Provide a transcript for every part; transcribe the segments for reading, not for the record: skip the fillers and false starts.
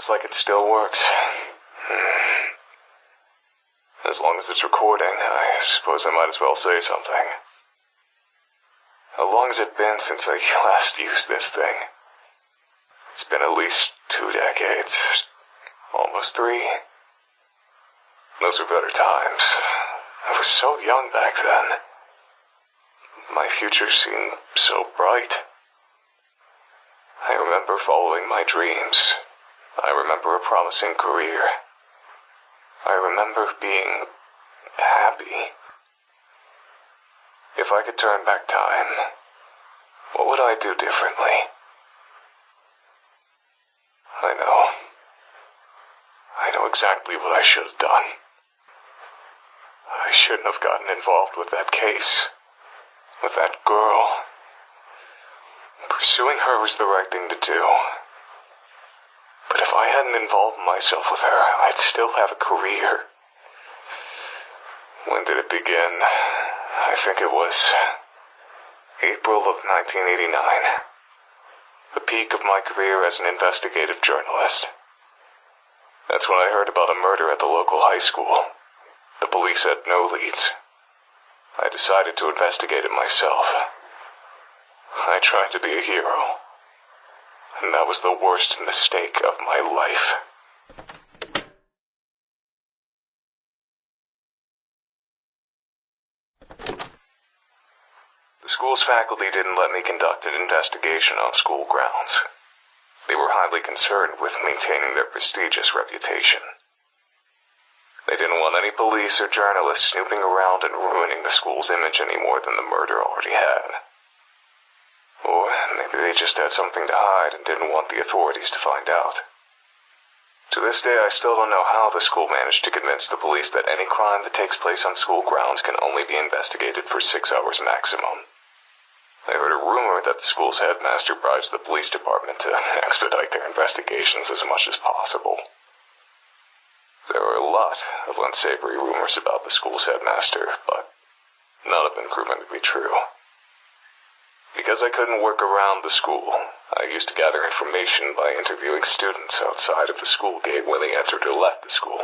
Looks like it still works. As long as it's recording, I suppose I might as well say something. How long has it been since I last used this thing? It's been at least 2 decades. Almost 3. Those were better times. I was so young back then. My future seemed so bright. I remember following my dreams. I remember a promising career. I remember being happy. If I could turn back time, what would I do differently? I know exactly what I should have done. I shouldn't have gotten involved with that case, with that girl. Pursuing her was the right thing to do. But if I hadn't involved myself with her, I'd still have a career. When did it begin? I think it was April of 1989. The peak of my career as an investigative journalist. That's when I heard about a murder at the local high school. The police had no leads. I decided to investigate it myself. I tried to be a hero. And that was the worst mistake of my life. The school's faculty didn't let me conduct an investigation on school grounds. They were highly concerned with maintaining their prestigious reputation. They didn't want any police or journalists snooping around and ruining the school's image any more than the murder already had. Or maybe they just had something to hide and didn't want the authorities to find out. To this day, I still don't know how the school managed to convince the police that any crime that takes place on school grounds can only be investigated for 6 hours maximum. I heard a rumor that the school's headmaster bribes the police department to expedite their investigations as much as possible. There were a lot of unsavory rumors about the school's headmaster, but none of them proven to be true. Because I couldn't work around the school, I used to gather information by interviewing students outside of the school gate when they entered or left the school.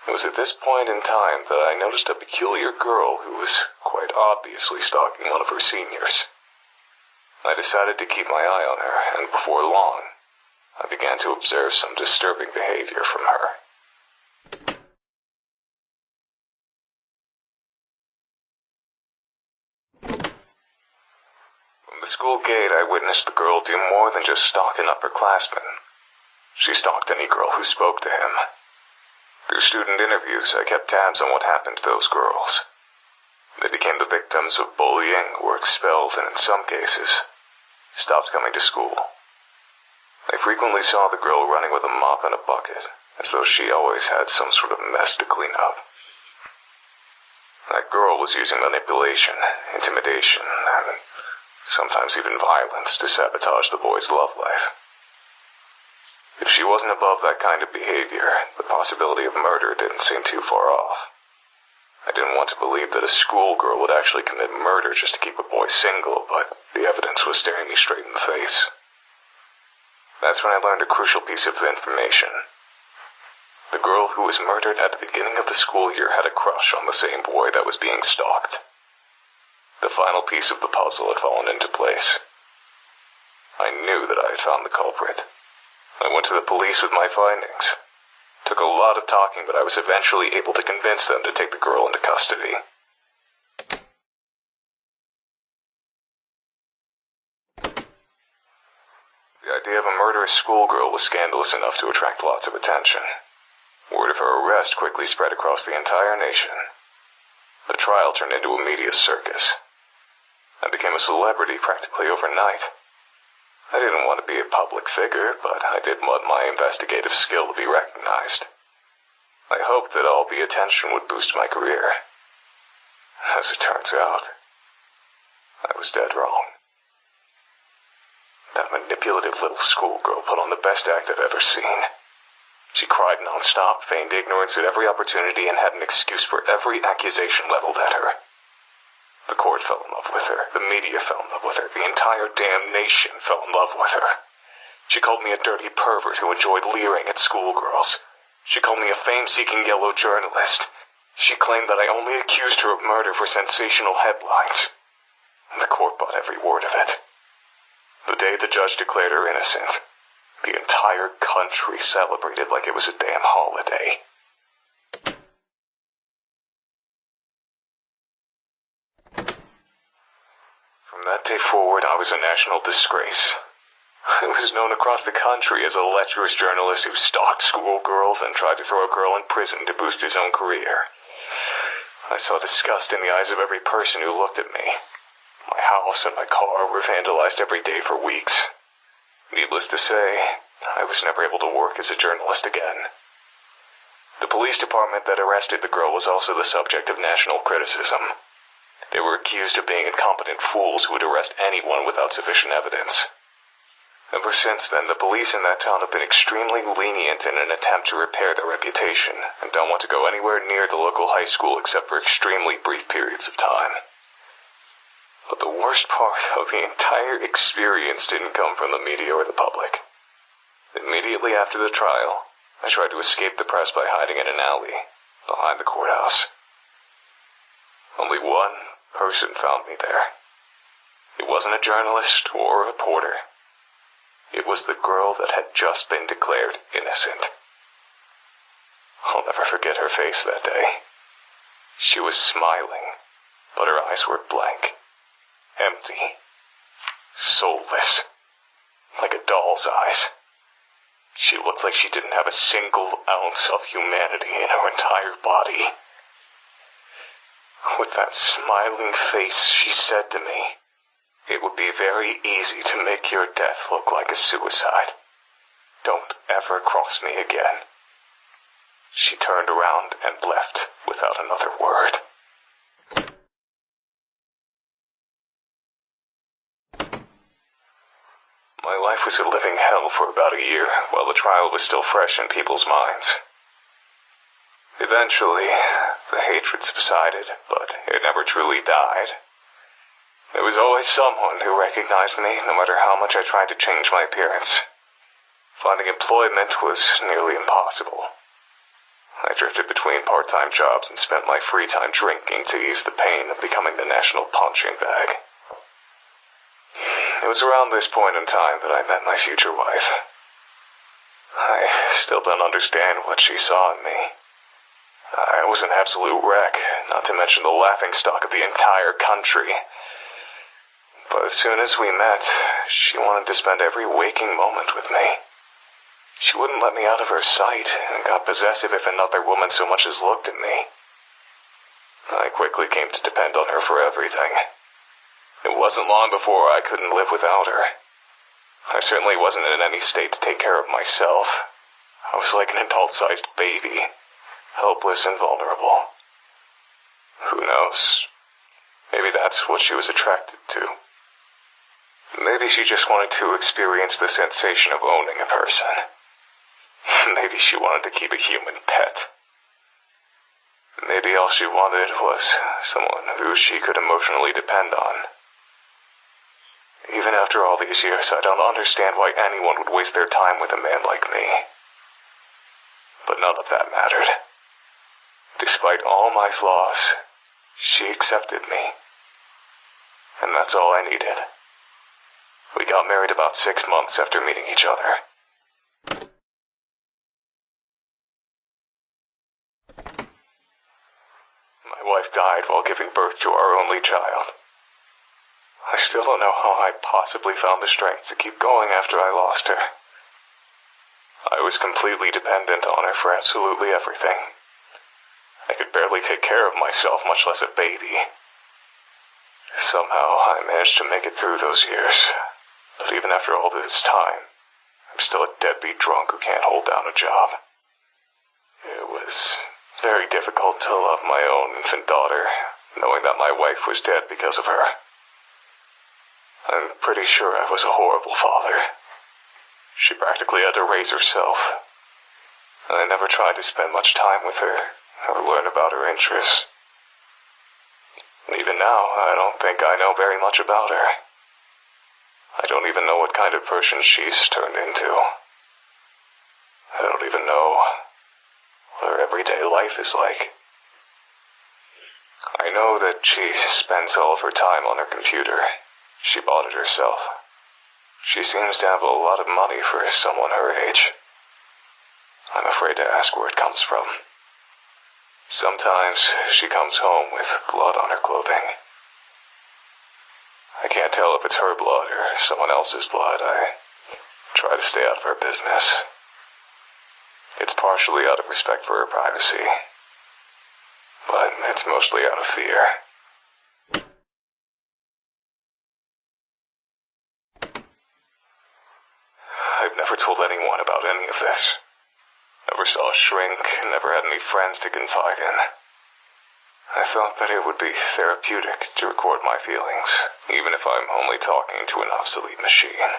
It was at this point in time that I noticed a peculiar girl who was quite obviously stalking one of her seniors. I decided to keep my eye on her, and before long, I began to observe some disturbing behavior from her. From the school gate, I witnessed the girl do more than just stalk an upperclassman. She stalked any girl who spoke to him. Through student interviews, I kept tabs on what happened to those girls. They became the victims of bullying, were expelled, and in some cases, stopped coming to school. I frequently saw the girl running with a mop and a bucket, as though she always had some sort of mess to clean up. That girl was using manipulation, intimidation, and sometimes even violence to sabotage the boy's love life. If she wasn't above that kind of behavior, the possibility of murder didn't seem too far off. I didn't want to believe that a schoolgirl would actually commit murder just to keep a boy single, but the evidence was staring me straight in the face. That's when I learned a crucial piece of information. The girl who was murdered at the beginning of the school year had a crush on the same boy that was being stalked. The final piece of the puzzle had fallen into place. I knew that I had found the culprit. I went to the police with my findings. Took a lot of talking, but I was eventually able to convince them to take the girl into custody. The idea of a murderous schoolgirl was scandalous enough to attract lots of attention. Word of her arrest quickly spread across the entire nation. The trial turned into a media circus. I became a celebrity practically overnight. I didn't want to be a public figure, but I did want my investigative skill to be recognized. I hoped that all the attention would boost my career. As it turns out, I was dead wrong. That manipulative little schoolgirl put on the best act I've ever seen. She cried non-stop, feigned ignorance at every opportunity, and had an excuse for every accusation leveled at her. The court fell in love with her, the media fell in love with her, the entire damn nation fell in love with her. She called me a dirty pervert who enjoyed leering at schoolgirls. She called me a fame-seeking yellow journalist. She claimed that I only accused her of murder for sensational headlines. The court bought every word of it. The day the judge declared her innocent, the entire country celebrated like it was a damn holiday. From that day forward, I was a national disgrace. I was known across the country as a lecherous journalist who stalked schoolgirls and tried to throw a girl in prison to boost his own career. I saw disgust in the eyes of every person who looked at me. My house and my car were vandalized every day for weeks. Needless to say, I was never able to work as a journalist again. The police department that arrested the girl was also the subject of national criticism. They were accused of being incompetent fools who would arrest anyone without sufficient evidence. Ever since then, the police in that town have been extremely lenient in an attempt to repair their reputation, and don't want to go anywhere near the local high school except for extremely brief periods of time. But the worst part of the entire experience didn't come from the media or the public. Immediately after the trial, I tried to escape the press by hiding in an alley behind the courthouse. Only one person found me there. It wasn't a journalist or a reporter. It was the girl that had just been declared innocent. I'll never forget her face that day. She was smiling, but her eyes were blank, empty, soulless, like a doll's eyes. She looked like she didn't have a single ounce of humanity in her entire body. With that smiling face, she said to me, "It would be very easy to make your death look like a suicide. Don't ever cross me again." She turned around and left without another word. My life was a living hell for about a year, while the trial was still fresh in people's minds. Eventually, the hatred subsided, but it never truly died. There was always someone who recognized me, no matter how much I tried to change my appearance. Finding employment was nearly impossible. I drifted between part-time jobs and spent my free time drinking to ease the pain of becoming the national punching bag. It was around this point in time that I met my future wife. I still don't understand what she saw in me. I was an absolute wreck, not to mention the laughingstock of the entire country. But as soon as we met, she wanted to spend every waking moment with me. She wouldn't let me out of her sight and got possessive if another woman so much as looked at me. I quickly came to depend on her for everything. It wasn't long before I couldn't live without her. I certainly wasn't in any state to take care of myself. I was like an adult-sized baby, helpless and vulnerable. Who knows? Maybe that's what she was attracted to. Maybe she just wanted to experience the sensation of owning a person. Maybe she wanted to keep a human pet. Maybe all she wanted was someone who she could emotionally depend on. Even after all these years, I don't understand why anyone would waste their time with a man like me. But none of that mattered. Despite all my flaws, she accepted me. And that's all I needed. We got married about 6 months after meeting each other. My wife died while giving birth to our only child. I still don't know how I possibly found the strength to keep going after I lost her. I was completely dependent on her for absolutely everything. I could barely take care of myself, much less a baby. Somehow, I managed to make it through those years. But even after all this time, I'm still a deadbeat drunk who can't hold down a job. It was very difficult to love my own infant daughter, knowing that my wife was dead because of her. I'm pretty sure I was a horrible father. She practically had to raise herself. And I never tried to spend much time with her or learn about her interests. Even now, I don't think I know very much about her. I don't even know what kind of person she's turned into. I don't even know what her everyday life is like. I know that she spends all of her time on her computer. She bought it herself. She seems to have a lot of money for someone her age. I'm afraid to ask where it comes from. Sometimes she comes home with blood on her clothing. I can't tell if it's her blood or someone else's blood. I try to stay out of her business. It's partially out of respect for her privacy, but it's mostly out of fear. I've never told anyone about any of this. Never saw a shrink, never had any friends to confide in. I thought that it would be therapeutic to record my feelings, even if I'm only talking to an obsolete machine.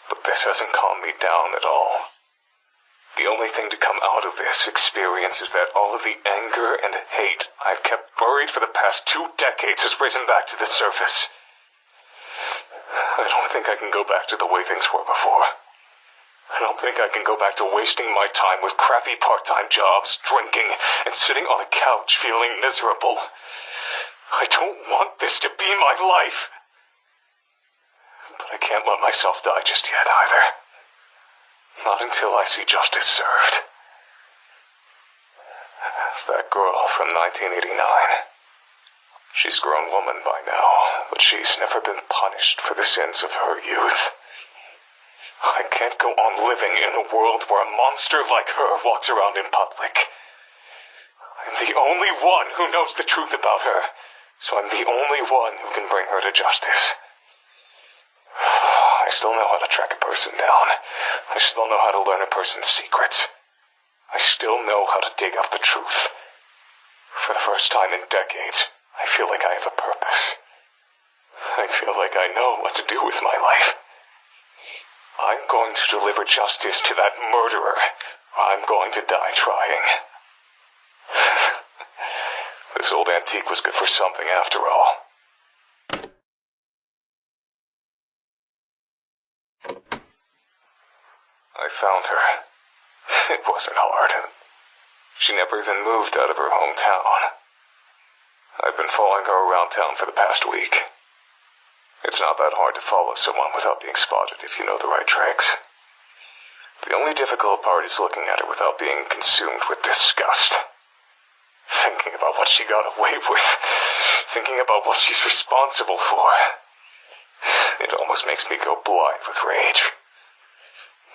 But this hasn't calmed me down at all. The only thing to come out of this experience is that all of the anger and hate I've kept buried for the past 2 decades has risen back to the surface. I don't think I can go back to the way things were before. I don't think I can go back to wasting my time with crappy part-time jobs, drinking, and sitting on a couch feeling miserable. I don't want this to be my life. But I can't let myself die just yet either. Not until I see justice served. That girl from 1989. She's a grown woman by now, but she's never been punished for the sins of her youth. I can't go on living in a world where a monster like her walks around in public. I'm the only one who knows the truth about her, so I'm the only one who can bring her to justice. I still know how to track a person down. I still know how to learn a person's secrets. I still know how to dig up the truth. For the first time in decades, I feel like I have a purpose. I feel like I know what to do with my life. I'm going to deliver justice to that murderer. I'm going to die trying. This old antique was good for something after all. I found her. It wasn't hard. She never even moved out of her hometown. I've been following her around town for the past week. It's not that hard to follow someone without being spotted if you know the right tricks. The only difficult part is looking at her without being consumed with disgust. Thinking about what she got away with. Thinking about what she's responsible for. It almost makes me go blind with rage.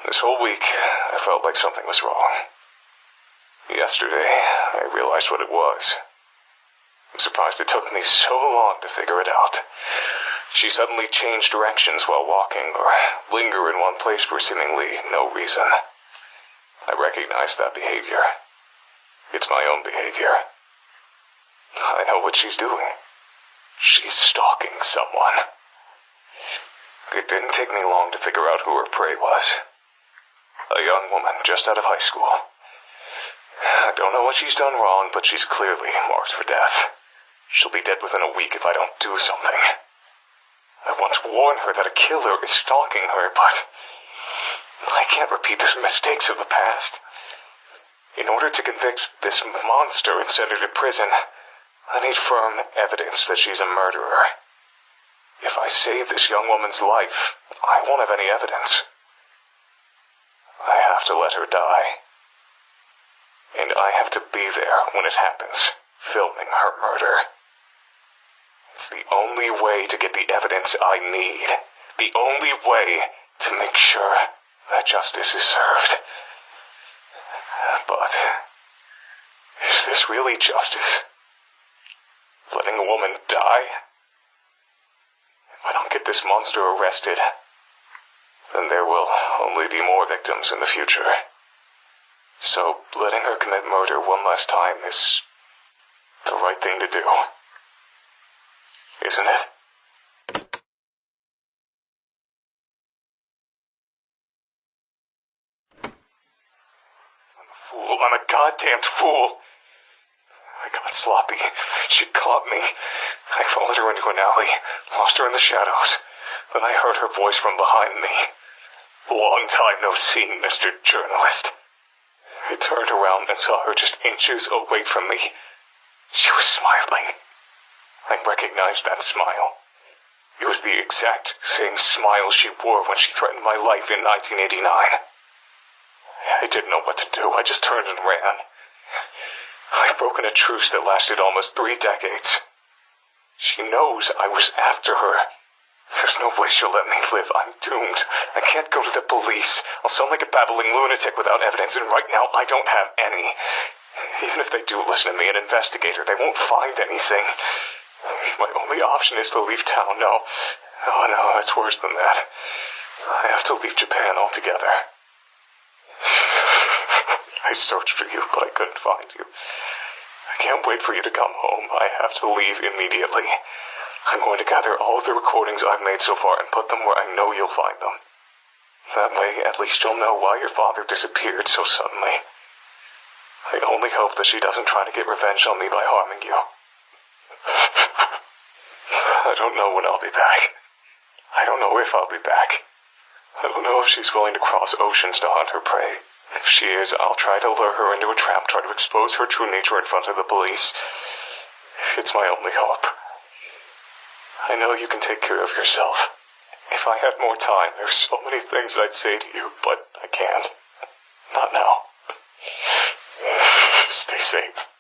This whole week, I felt like something was wrong. Yesterday, I realized what it was. I'm surprised it took me so long to figure it out. She suddenly changed directions while walking, or linger in one place for seemingly no reason. I recognize that behavior. It's my own behavior. I know what she's doing. She's stalking someone. It didn't take me long to figure out who her prey was. A young woman just out of high school. I don't know what she's done wrong, but she's clearly marked for death. She'll be dead within a week if I don't do something. I want to warn her that a killer is stalking her, but I can't repeat the mistakes of the past. In order to convict this monster and send her to prison, I need firm evidence that she's a murderer. If I save this young woman's life, I won't have any evidence. I have to let her die. And I have to be there when it happens, filming her murder. It's the only way to get the evidence I need. The only way to make sure that justice is served. But is this really justice? Letting a woman die? If I don't get this monster arrested, then there will only be more victims in the future. So letting her commit murder one last time is the right thing to do. Isn't it? I'm a fool. I'm a goddamned fool. I got sloppy. She caught me. I followed her into an alley, lost her in the shadows. Then I heard her voice from behind me. "Long time no see, Mr. Journalist." I turned around and saw her just inches away from me. She was smiling. I recognized that smile. It was the exact same smile she wore when she threatened my life in 1989. I didn't know what to do. I just turned and ran. I've broken a truce that lasted almost 3 decades. She knows I was after her. There's no way she'll let me live. I'm doomed. I can't go to the police. I'll sound like a babbling lunatic without evidence, and right now I don't have any. Even if they do listen to me and investigate her, they won't find anything. My only option is to leave town. No, it's worse than that. I have to leave Japan altogether. I searched for you, but I couldn't find you. I can't wait for you to come home. I have to leave immediately. I'm going to gather all of the recordings I've made so far and put them where I know you'll find them. That way, at least you'll know why your father disappeared so suddenly. I only hope that she doesn't try to get revenge on me by harming you. I don't know when I'll be back. I don't know if I'll be back. I don't know if she's willing to cross oceans to hunt her prey. If she is, I'll try to lure her into a trap, try to expose her true nature in front of the police. It's my only hope. I know you can take care of yourself. If I had more time, there's so many things I'd say to you, but I can't. Not now. Stay safe.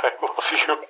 I love you.